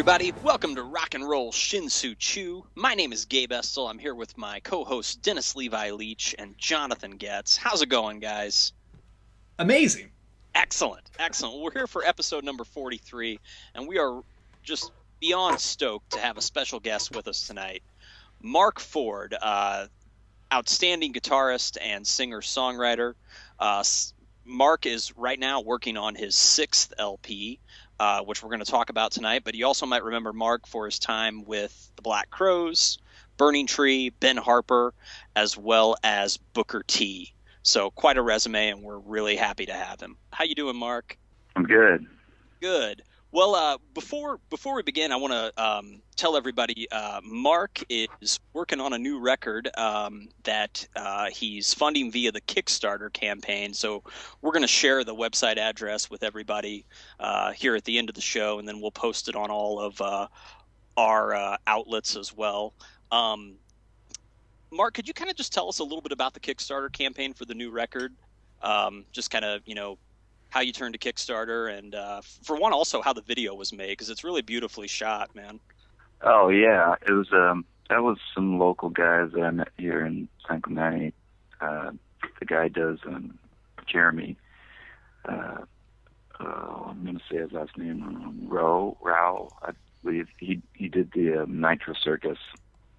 everybody, welcome to Rock and Roll Shin-Soo Choo. My name is Gabe Estel. I'm here with my co-hosts Dennis Levi Leach and Jonathan Getz. How's it going, guys? Amazing. Excellent. We're here for episode number 43, and we are just beyond stoked to have a special guest with us tonight. Marc Ford, outstanding guitarist and singer-songwriter. Marc is right now working on his 6th LP, which we're going to talk about tonight, but you also might remember Marc for his time with the Black Crowes, Burning Tree, Ben Harper, as well as Booker T. So quite a resume, and we're really happy to have him. How you doing, Marc? I'm good. Good. Well, before we begin, I want to tell everybody Marc is working on a new record that he's funding via the Kickstarter campaign. So we're going to share the website address with everybody here at the end of the show, and then we'll post it on all of our outlets as well. Marc, could you kind of just tell us a little bit about the Kickstarter campaign for the new record? Just kind of, how you turned to Kickstarter, and for one, also how the video was made, because it's really beautifully shot, man. Oh yeah, it was that was some local guys that I met here in San Clemente. The guy does Jeremy. I'm gonna say his last name, Rao. I believe he did the Nitro Circus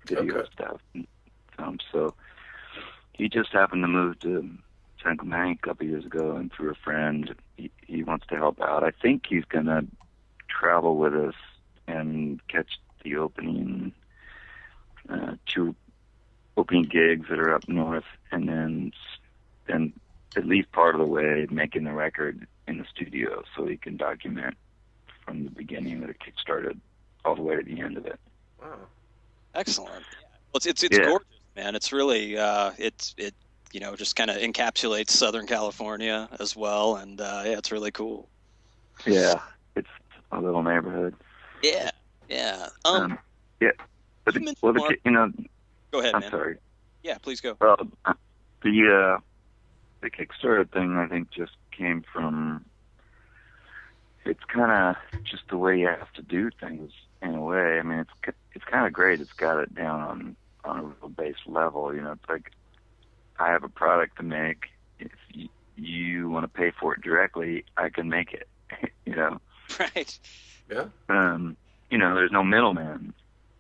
video stuff. So he just happened to move to San Clemente a couple years ago, and through a friend, he wants to help out. I think he's going to travel with us and catch the opening, 2 opening gigs that are up north, and then at least part of the way making the record in the studio so he can document from the beginning that it kickstarted all the way to the end of it. Wow. Excellent. Well, it's gorgeous, man. It's really, just kind of encapsulates Southern California as well, and it's really cool. Yeah, it's a little neighborhood. Yeah. But go ahead, I'm man. sorry. Yeah, please go. Well, the Kickstarter thing, I think, just came from. It's kind of just the way you have to do things in a way. I mean, it's kind of great. It's got it down on a real base level. It's like, I have a product to make. If you want to pay for it directly, I can make it. Right. Yeah. There's no middleman.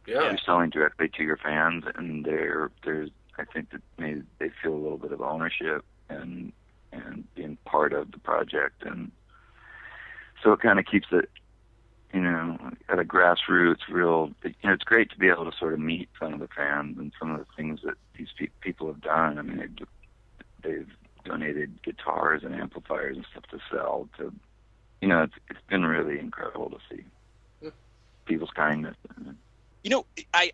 Yeah. You're selling directly to your fans, and there's I think that maybe they feel a little bit of ownership and being part of the project, and so it kind of keeps it, at a grassroots, real. It's great to be able to sort of meet some of the fans and some of the things that these people have done. I mean, they've donated guitars and amplifiers and stuff to sell to, it's been really incredible to see people's kindness.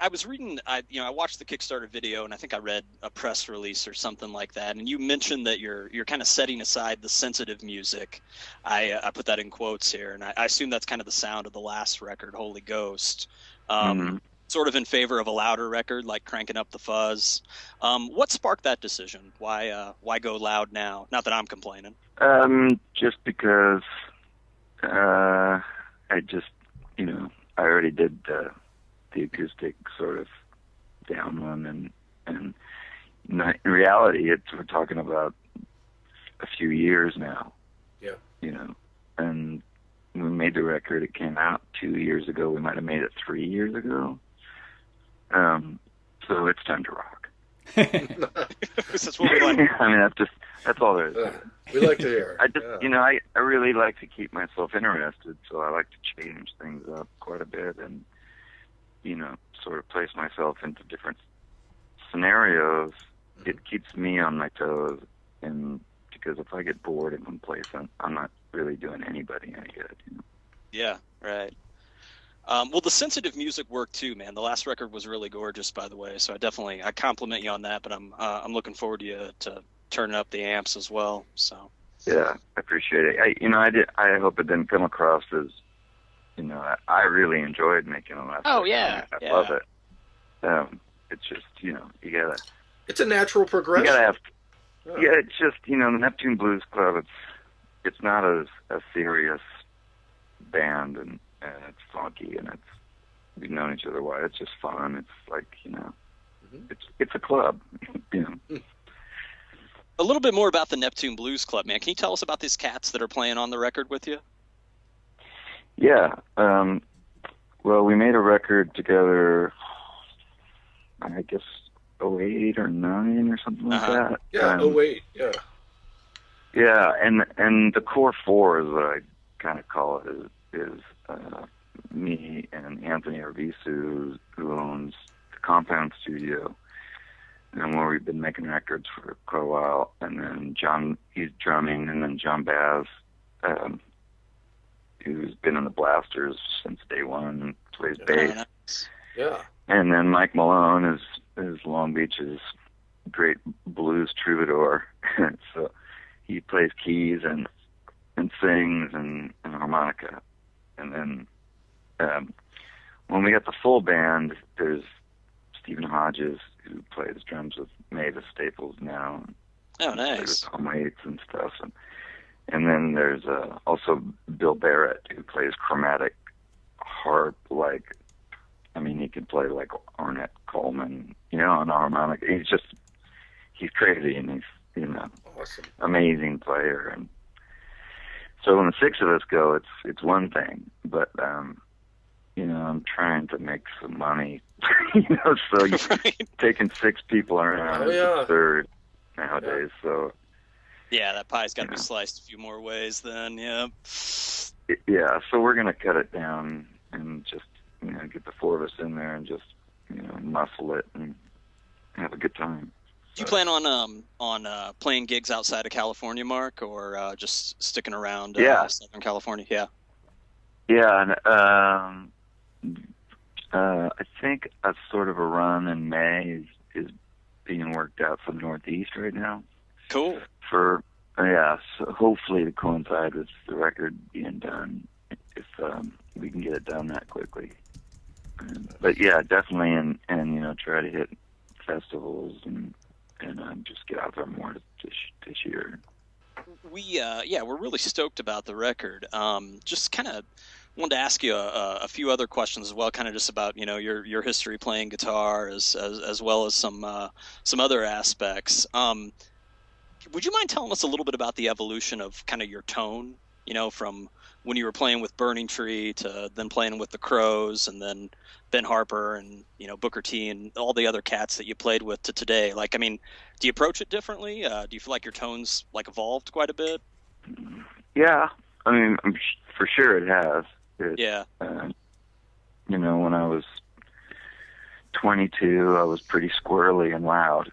I was reading, I watched the Kickstarter video, and I think I read a press release or something like that, and you mentioned that you're kind of setting aside the sensitive music. I put that in quotes here, and I assume that's kind of the sound of the last record, Holy Ghost, sort of in favor of a louder record, like Cranking Up the Fuzz. What sparked that decision? Why go loud now? Not that I'm complaining. Just because I already did the acoustic sort of down one, and in reality, we're talking about a few years now. Yeah. And we made the record. It came out 2 years ago. We might have made it 3 years ago. So it's time to rock. That's what we like. I mean, that's all there is. We like to hear. I really like to keep myself interested, so I like to change things up quite a bit and, sort of place myself into different scenarios. It keeps me on my toes, and because if I get bored in one place, I'm not really doing anybody any good. Yeah, right. Well, the sensitive music worked too, man. The last record was really gorgeous, by the way. So I compliment you on that. But I'm looking forward to turning up the amps as well. So yeah, I appreciate it. I hope it didn't come across as, I really enjoyed making the last. Oh yeah, I love it. It's just you gotta. It's a natural progression. You gotta have. Yeah, it's just the Neptune Blues Club. It's not a serious band, and it's funky, and we've known each other a while. It's just fun. It's like, it's a club, A little bit more about the Neptune Blues Club, man. Can you tell us about these cats that are playing on the record with you? Yeah. Well, we made a record together, I guess, 08 or 09 or something like that. Yeah, 08, yeah. Yeah, and the core four, as I kind of call it, is me and Anthony Arvizu, who owns the Compound Studio, and where we've been making records for quite a while. And then John, he's drumming, and then John Baz, who's been in the Blasters since day one, plays bass. Yeah. And then Mike Malone is Long Beach's great blues troubadour. So he plays keys and sings and harmonica. And then when we got the full band, there's Stephen Hodges, who plays drums with Mavis Staples now. Oh, nice. With Tom Waits and stuff. And then there's also Bill Barrett, who plays chromatic harp, he can play like Ornette Coleman, on harmonica. He's crazy, and he's, awesome, amazing player. And so when the six of us go, it's one thing, but I'm trying to make some money, so taking six people around is absurd nowadays. So yeah, that pie's got to be sliced a few more ways then. Yeah. Yeah, so we're gonna cut it down and just get the four of us in there and just muscle it and have a good time. Do you plan on playing gigs outside of California, Mark, or just sticking around Southern California? Yeah. Yeah, and I think a sort of a run in May is being worked out for the Northeast right now. Cool. So hopefully to coincide with the record being done, if we can get it done that quickly. But yeah, definitely, and try to hit festivals and just get out there more this year. We're really stoked about the record. Just kind of wanted to ask you a few other questions as well, kind of just about your history playing guitar as well as some other aspects. Would you mind telling us a little bit about the evolution of kind of your tone, from when you were playing with Burning Tree to then playing with the Crows and then Ben Harper and, Booker T and all the other cats that you played with to today? Do you approach it differently? Do you feel like your tone's evolved quite a bit? Yeah. For sure it has. Yeah. When I was 22, I was pretty squirrely and loud.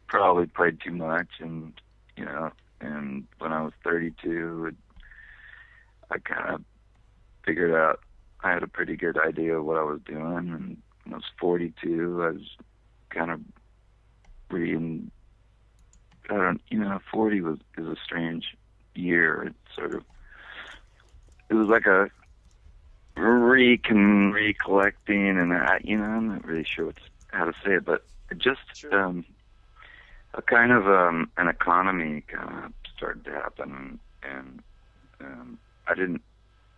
Probably played too much, and and when I was 32, I kind of figured out I had a pretty good idea of what I was doing, and when I was 42, I was kind of 40 is a strange year. It was like a recollecting, and I'm not really sure how to say it, but it just, sure. A kind of an economy kind of started to happen, and I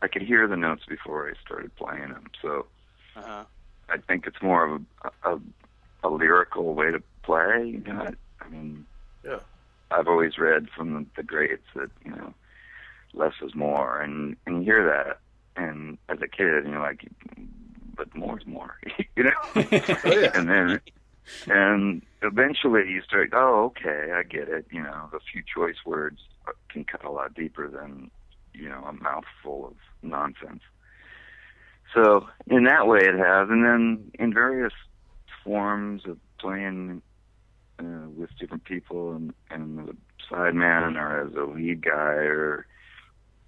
could hear the notes before I started playing them. So I think it's more of a lyrical way to play. I've always read from the greats that less is more, and you hear that, and as a kid, you're like, but more is more, and eventually you start, oh, okay, I get it. The few choice words can cut a lot deeper than, a mouthful of nonsense. So in that way it has. And then in various forms of playing with different people and the sideman or as a lead guy,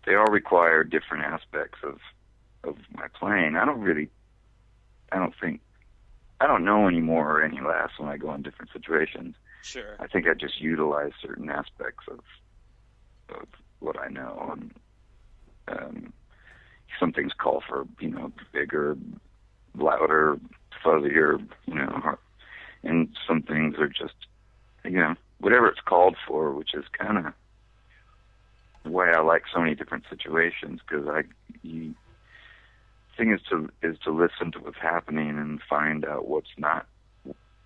they all require different aspects of my playing. I don't know anymore or any less when I go in different situations. Sure. I think I just utilize certain aspects of what I know, and some things call for bigger, louder, fuzzier, and some things are just whatever it's called for, which is kind of the way I like so many different situations, because thing is to listen to what's happening and find out what's not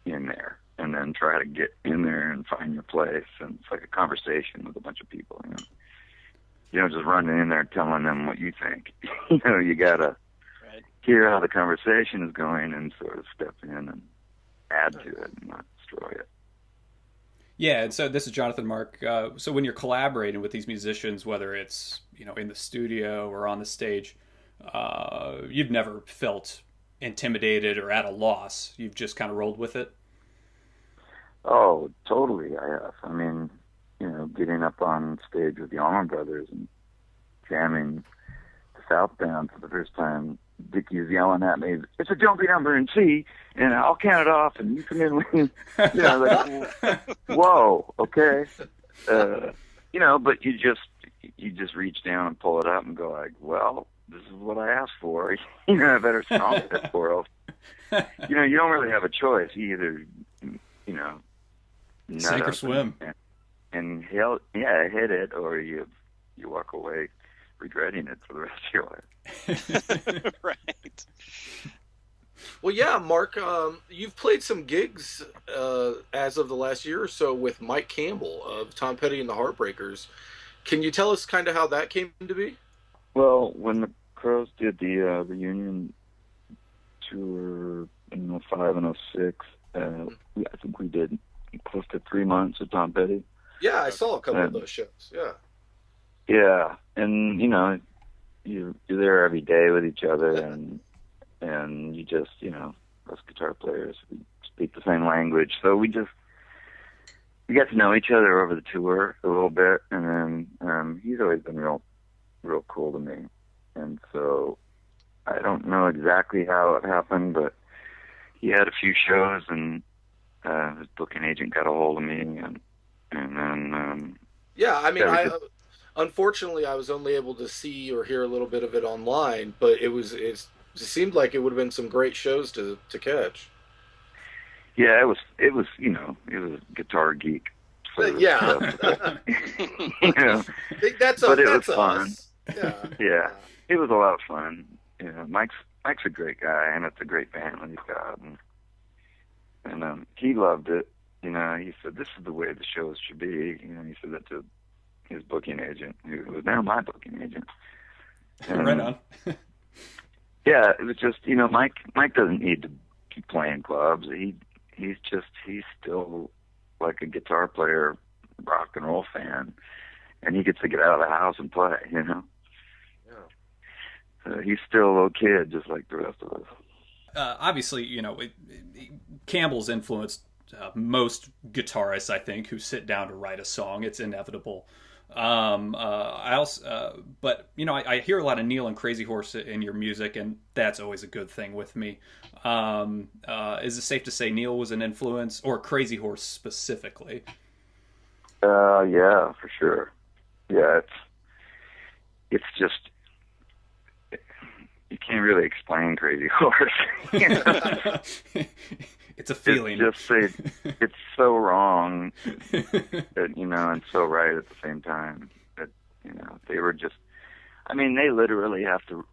in there, and then try to get in there and find your place. And it's like a conversation with a bunch of people. You know, just running in there telling them what you think. You gotta hear how the conversation is going and sort of step in and add to it and not destroy it. Yeah, and so this is Jonathan, Mark. So when you're collaborating with these musicians, whether it's in the studio or on the stage, you've never felt intimidated or at a loss. You've just kind of rolled with it. Oh, totally. I have. I mean, getting up on stage with the Allman Brothers and jamming the South Band for the first time. Dickey's yelling at me, "It's a jumpy number in C, and I'll count it off, and you come in with," like, whoa, okay, but you just reach down and pull it up and go like, well, this is what I asked for. I better song it for us. You don't really have a choice. You either, sink or swim, and hit it, or you walk away regretting it for the rest of your life. Right. Well, yeah, Mark, you've played some gigs as of the last year or so with Mike Campbell of Tom Petty and the Heartbreakers. Can you tell us kind of how that came to be? Well, when the Crows did the reunion tour in 05 and 06, I think we did close to 3 months with Tom Petty. Yeah, I saw a couple of those shows. Yeah. Yeah, and you're there every day with each other, and you just us guitar players, we speak the same language, so we got to know each other over the tour a little bit, and then he's always been real cool to me, and so I don't know exactly how it happened, but he had a few shows, and his booking agent got a hold of me, and then yeah, I mean, unfortunately, I was only able to see or hear a little bit of it online, but it seemed like it would have been some great shows to catch. Yeah, it was Guitar Geek. Yeah. That's fun. Us. Yeah. Yeah. It was a lot of fun. Mike's a great guy, and it's a great band that he's got, and he loved it. He said, "This is the way the shows should be." He said that to his booking agent, who was now my booking agent. Right on. Yeah, it was just, Mike doesn't need to keep playing clubs. He's still like a guitar player, rock and roll fan, and he gets to get out of the house and play, Yeah. So he's still a little kid, just like the rest of us. Obviously, Campbell's influenced most guitarists, I think, who sit down to write a song. It's inevitable. I hear a lot of Neil and Crazy Horse in your music, and that's always a good thing with me. Is it safe to say Neil was an influence, or Crazy Horse specifically? Yeah, for sure. Yeah, it's just, you can't really explain Crazy Horse. It's a feeling. It's so wrong, and so right at the same time. That they were just. I mean, they literally have to.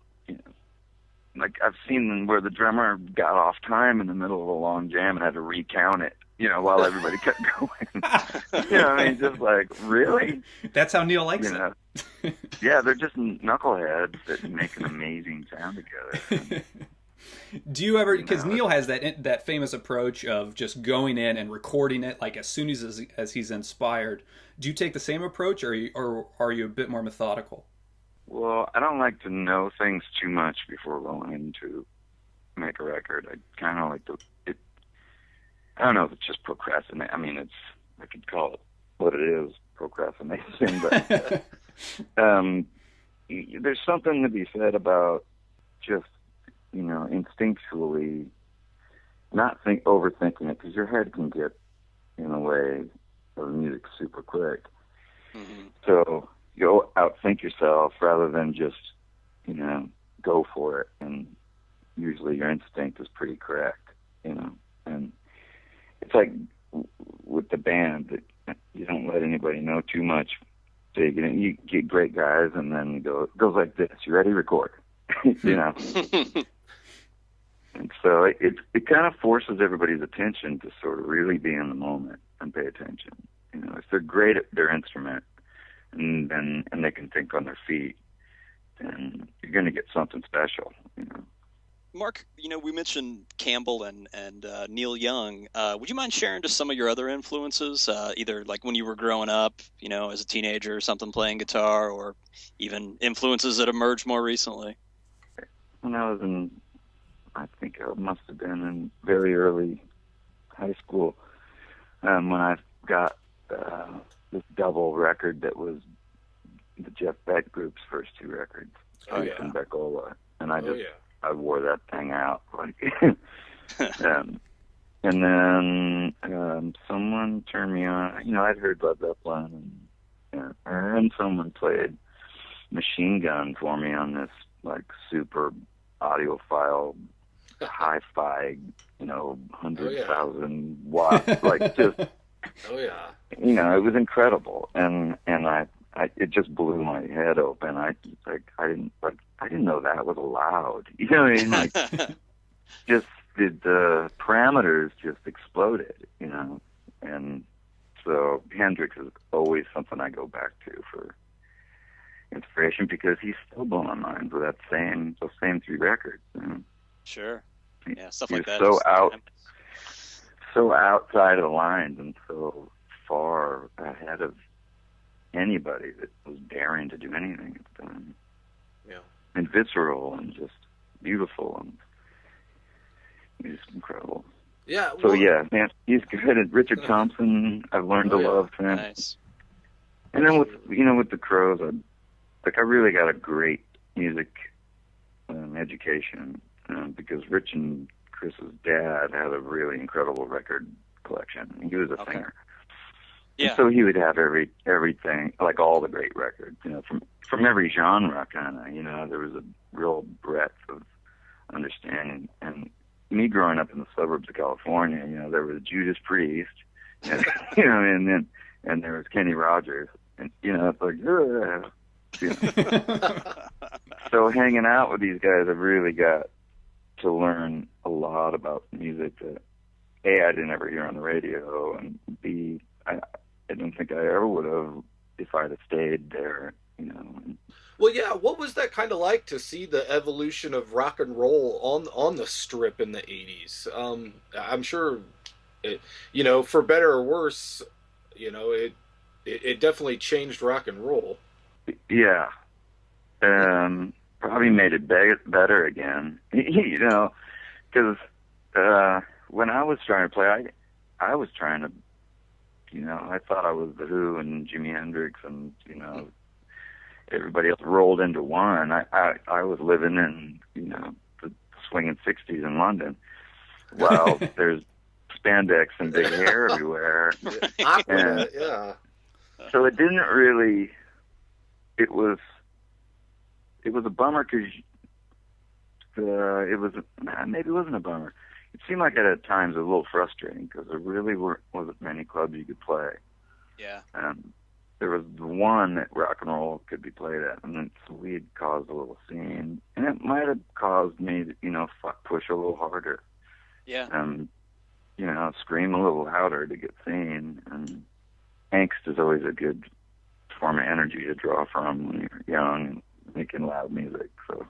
Like I've seen them where the drummer got off time in the middle of a long jam and had to recount it. While everybody kept going. Just like, really? That's how Neil likes it. Yeah, they're just knuckleheads that make an amazing sound together. Do you ever, because Neil has that famous approach of just going in and recording it like as soon as he's inspired. Do you take the same approach, or are you a bit more methodical? Well, I don't like to know things too much before going in to make a record. I kind of like to. I don't know if it's just procrastinate. I mean, I could call it what it is, procrastination. But there's something to be said about just instinctually not overthinking it, because your head can get in the way of music super quick. Mm-hmm. So you outthink yourself rather than just go for it, and usually your instinct is pretty correct, and it's like with the band that you don't let anybody know too much. So you get great guys, and then it goes like this: you ready? Record. you know. And so it kind of forces everybody's attention to sort of really be in the moment and pay attention. You know, if they're great at their instrument and they can think on their feet, then you're going to get something special, you know. Mark, you know, we mentioned Campbell and Neil Young. Would you mind sharing just some of your other influences, either like when you were growing up, you know, as a teenager or something, playing guitar, or even influences that emerged more recently? When I was I think I must have been in very early high school, when I got this double record that was the Jeff Beck Group's first two records, and Beckola, and I wore that thing out like, and then someone turned me on. You know, I'd heard Led Zeppelin, and someone played Machine Gun for me on this like super audiophile, hi-fi, you know, 100,000 watt, like just. You know, it was incredible, and it just blew my head open. I didn't know that was allowed. You know what I mean? Like, just the parameters just exploded. You know, and so Hendrix is always something I go back to for inspiration, because he's still blowing my mind with those same three records. You know? Sure. Yeah, stuff like that. So outside of the lines and so far ahead of anybody that was daring to do anything it's done. Yeah. And visceral and just beautiful, and he's incredible. Yeah. So man, he's good. And Richard Thompson, I've learned to love him. Nice. And then with the Crows, I really got a great music education, because Rich and Chris's dad had a really incredible record collection. He was a singer. Yeah. And so he would have everything, like all the great records, you know, from every genre, kind of, you know. There was a real breadth of understanding. And me growing up in the suburbs of California, you know, there was Judas Priest, and, you know, and there was Kenny Rogers, and, you know, it's like, you know. So hanging out with these guys, I've really got to learn a lot about music that A, I didn't ever hear on the radio, and B, I don't think I ever would have if I'd have stayed there, you know. Well, yeah, what was that kind of like to see the evolution of rock and roll on the Strip in the 80s? I'm sure, you know, for better or worse, you know, it definitely changed rock and roll. Yeah. Probably made it better again, you know, because when I was trying to play, I was trying to, you know, I thought I was the Who and Jimi Hendrix, and, you know, everybody else rolled into one. I was living in, you know, the swinging 60s in London, while there's spandex and big hair everywhere. And, so it didn't really, it was a bummer, because maybe it wasn't a bummer. It seemed like at times it was a little frustrating, because there really wasn't many clubs you could play. Yeah. There was the one that rock and roll could be played at, and then so we'd caused a little scene, and it might have caused me to, you know, push a little harder. Yeah. You know, scream a little louder to get seen, and angst is always a good form of energy to draw from when you're young and making loud music. So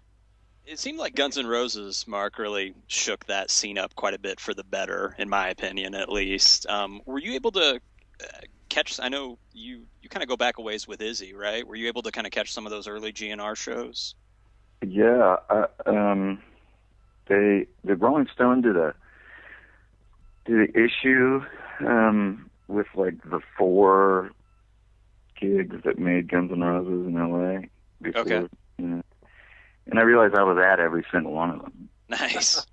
it seemed like Guns N' Roses, Mark, really shook that scene up quite a bit for the better, in my opinion, at least. Were you able to catch? I know you kind of go back a ways with Izzy, right? Were you able to kind of catch some of those early GNR shows? Yeah, the Rolling Stone did an issue with like the 4 gigs that made Guns N' Roses in LA before. Okay. You know, and I realized I was at every single one of them. Nice.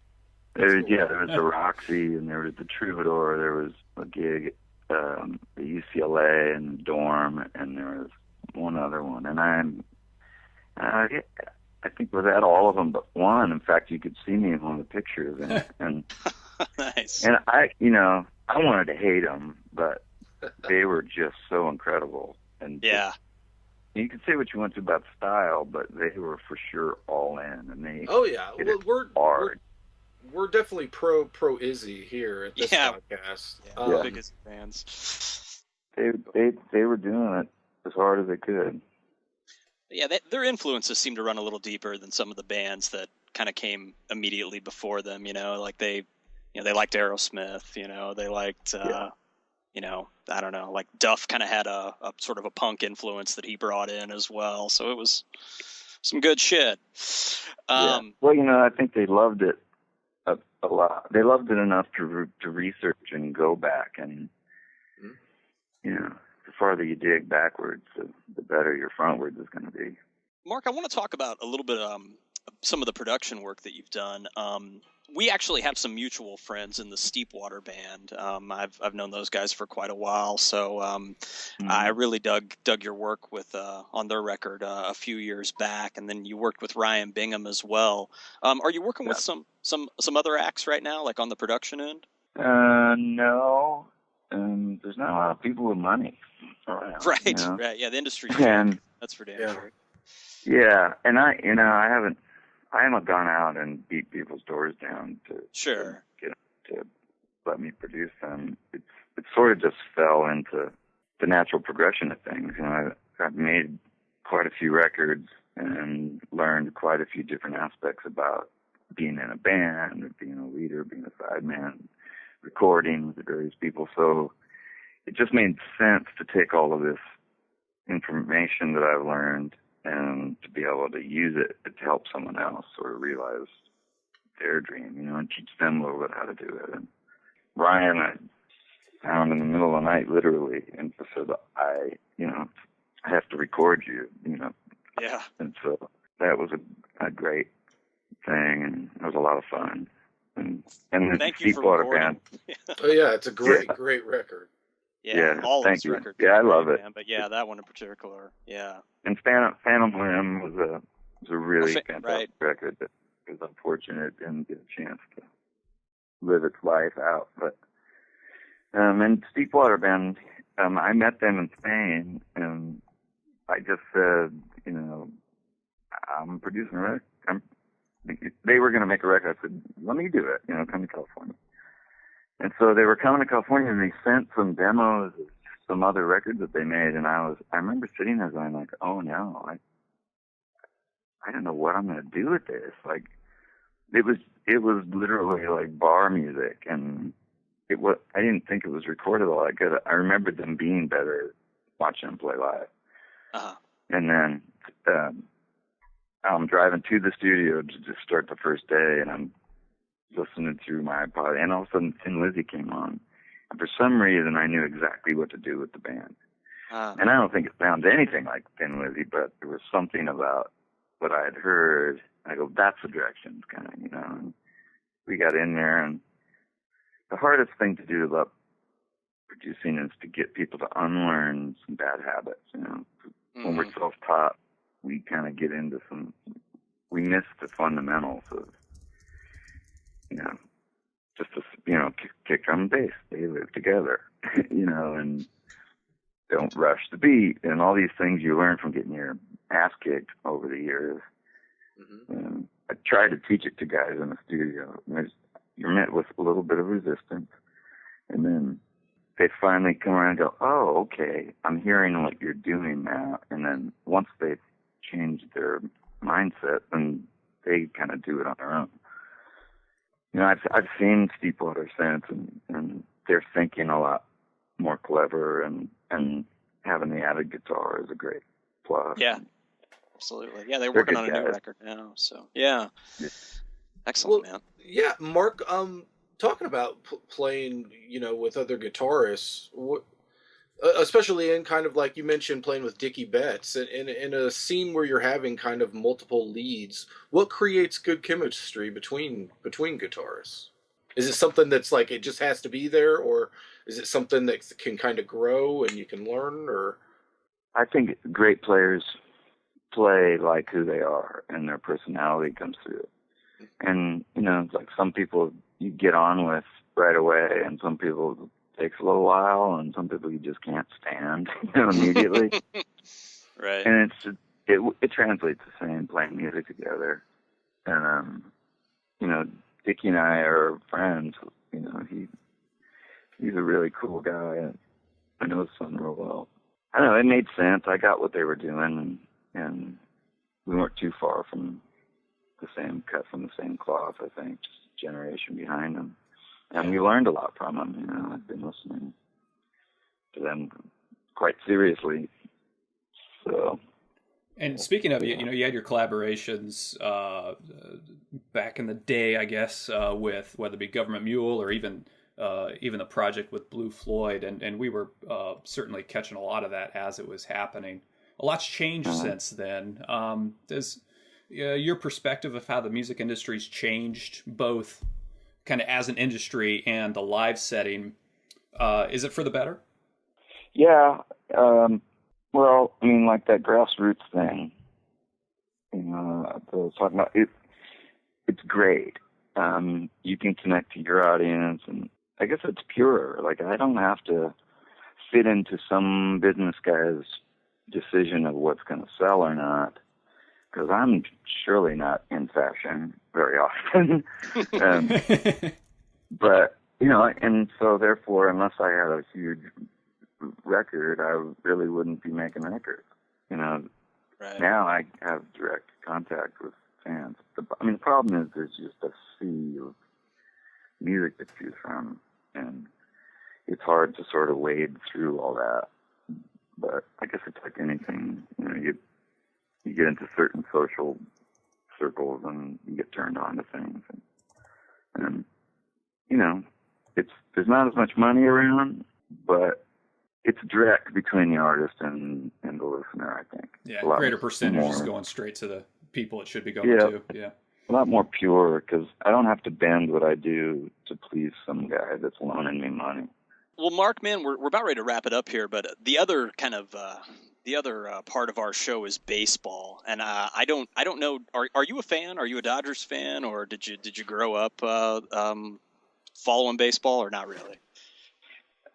There was the Roxy, and there was the Troubadour. There was a gig at the UCLA and the Dorm, and there was one other one. And I think was at all of them but one. In fact, you could see me in one of the pictures. And nice. And I wanted to hate them, but they were just so incredible. And yeah. You can say what you want to about style, but they were for sure all in, and they Oh yeah, hit well, it we're hard. we're definitely pro Izzy here at this Yeah. podcast. Yeah, biggest fans. They were doing it as hard as they could. Yeah, their influences seem to run a little deeper than some of the bands that kind of came immediately before them. Like they liked Aerosmith. They liked. I don't know, like Duff kind of had a sort of a punk influence that he brought in as well. So it was some good shit. Well, I think they loved it a lot. They loved it enough to research and go back, and the farther you dig backwards, the better your frontwards is going to be. Mark, I want to talk about a little bit some of the production work that you've done. We actually have some mutual friends in the Steepwater band. I've known those guys for quite a while, so I really dug your work with on their record a few years back, and then you worked with Ryan Bingham as well. Are you working with some other acts right now, like on the production end? No, there's not a lot of people with money around. Right, right. Yeah, the industry's that's for damn sure. Yeah, and I haven't gone out and beat people's doors down to get to let me produce them. It sort of just fell into the natural progression of things. I've made quite a few records and learned quite a few different aspects about being in a band, being a leader, being a sideman, recording with the various people. So it just made sense to take all of this information that I've learned and to be able to use it to help someone else sort of realize their dream, and teach them a little bit how to do it. And Ryan, I found in the middle of the night, literally, and said, I have to record you, Yeah. And so that was a great thing, and it was a lot of fun. And the Steepwater band. Oh yeah, it's a great record. Yeah, all of his records. Yeah, I love it. Man, but yeah, that one in particular. Yeah. And Phantom Limb was a really fantastic record that was unfortunate it didn't get a chance to live its life out. But and Steepwater band, I met them in Spain, and I just said, I'm producing a record. They were going to make a record. I said, let me do it. Come to California. And so they were coming to California, and they sent some demos of some other records that they made, and I remember sitting there going like, oh no, I don't know what I'm going to do with this. Like, it was literally like bar music, and I didn't think it was recorded all that good. I remembered them being better watching them play live. Uh-huh. And then I'm driving to the studio to just start the first day, and I'm listening through my iPod, and all of a sudden Thin Lizzy came on. And for some reason, I knew exactly what to do with the band. And I don't think it sounds anything like Thin Lizzy, but there was something about what I had heard. I go, that's the direction, kind of, And we got in there, and the hardest thing to do about producing is to get people to unlearn some bad habits. When we're self-taught, we kind of get into we miss the fundamentals of, just to, kick drum and bass. They live together, and don't rush the beat, and all these things you learn from getting your ass kicked over the years. And I try to teach it to guys in the studio. You're met with a little bit of resistance, and then they finally come around and go, oh, okay, I'm hearing what you're doing now. And then once they've changed their mindset, then they kind of do it on their own. I've seen Steepwater since, and they're thinking a lot more clever, and having the added guitar is a great plus. Yeah, absolutely. Yeah, they're working on a new record now, so yeah. Excellent, man. Yeah, Mark, talking about playing, with other guitarists, especially in kind of like you mentioned playing with Dickey Betts, in a scene where you're having kind of multiple leads, what creates good chemistry between guitarists? Is it something that's like it just has to be there, or is it something that can kind of grow and you can learn? Or I think great players play like who they are, and their personality comes through it. And like some people you get on with right away, and some people takes a little while, and some people you just can't stand immediately. Right. And it translates the same, playing music together. And, Dickey and I are friends. He's a really cool guy. And I know his son real well. I don't know, it made sense. I got what they were doing, and we weren't too far from cut from the same cloth, I think, just a generation behind them. And we learned a lot from them. I've been listening to them quite seriously. So. And speaking of, you had your collaborations back in the day, I guess, with whether it be Government Mule or even the project with Blue Floyd, and we were certainly catching a lot of that as it was happening. A lot's changed since then. Does your perspective of how the music industry's changed, both kind of as an industry and the live setting, is it for the better? Yeah. Well, I mean, like that grassroots thing, I was talking about, it's great. You can connect to your audience, and I guess it's pure. Like, I don't have to fit into some business guy's decision of what's going to sell or not, because I'm surely not in fashion very often. But, and so therefore, unless I had a huge record, I really wouldn't be making records. Right. Now I have direct contact with fans. The problem is there's just a sea of music to choose from, and it's hard to sort of wade through all that. But I guess it's like anything, you get into certain social circles and you get turned on to things, and there's not as much money around, but it's direct between the artist and the listener, I think. Yeah, greater percentage is going straight to the people it should be going to. Yeah. A lot more pure, because I don't have to bend what I do to please some guy that's loaning me money. Well, Mark, man, we're about ready to wrap it up here, but the other kind of part of our show is baseball, and I don't know. Are you a fan? Are you a Dodgers fan, or did you grow up following baseball, or not really?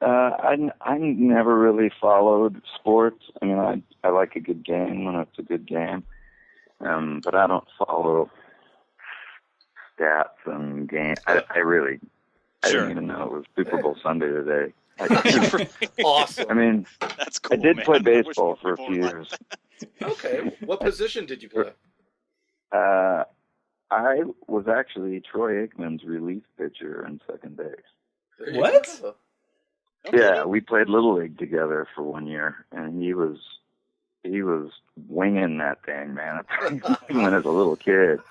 I never really followed sports. I mean, I like a good game when it's a good game, but I don't follow stats and games. I didn't even know it was Super Bowl Sunday today. Awesome. I mean, that's cool. I did play man. baseball for a few years. Okay. What position did you play? I was actually Troy Aikman's relief pitcher in second base. What? Okay. Yeah, we played Little League together for 1 year, and he was winging that thing, man. Even as a little kid.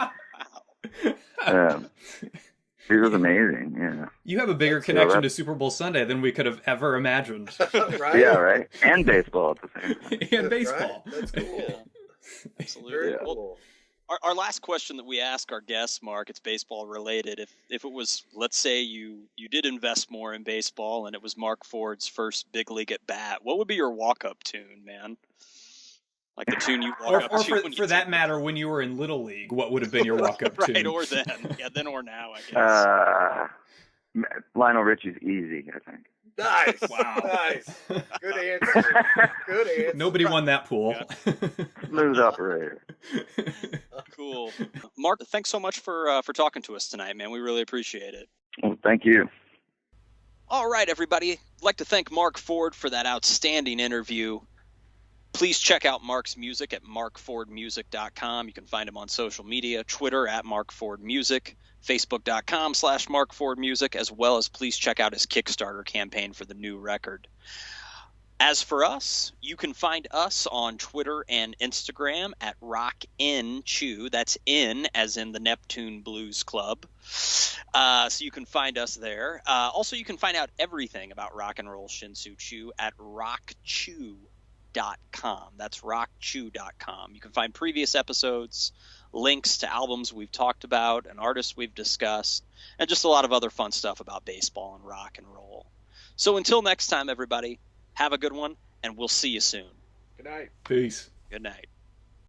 He was amazing, yeah. You have a bigger connection to Super Bowl Sunday than we could have ever imagined. Right? Yeah, right. And baseball at the same time. And baseball. Right? That's cool. Absolutely. Very Well, cool. our last question that we ask our guests, Mark, it's baseball related. If it was, let's say you did invest more in baseball and it was Marc Ford's first big league at bat, what would be your walk-up tune, man? Like the tune you walk up to. Or for that matter, when you were in Little League, what would have been your walk-up tune? Right, or then. Yeah, then or now, I guess. Lionel Richie's Easy, I think. Nice. Wow. Nice. Good answer. Good answer. Nobody won that pool. Smooth operator. Cool. Mark, thanks so much for talking to us tonight, man. We really appreciate it. Well, thank you. All right, everybody. I'd like to thank Marc Ford for that outstanding interview. Please check out Mark's music at marcfordmusic.com. You can find him on social media, Twitter at marcfordmusic, facebook.com/marcfordmusic, as well as please check out his Kickstarter campaign for the new record. As for us, you can find us on Twitter and Instagram at RockinChoo. That's in as in the Neptune Blues Club. So you can find us there. Also, you can find out everything about Rock and Roll Shin-Soo Choo at rockchoo.com. That's rockchoo.com. You can find previous episodes, links to albums we've talked about and artists we've discussed, and just a lot of other fun stuff about baseball and rock and roll. So until next time, everybody, have a good one, and we'll see you soon. Good night. Peace. Good night.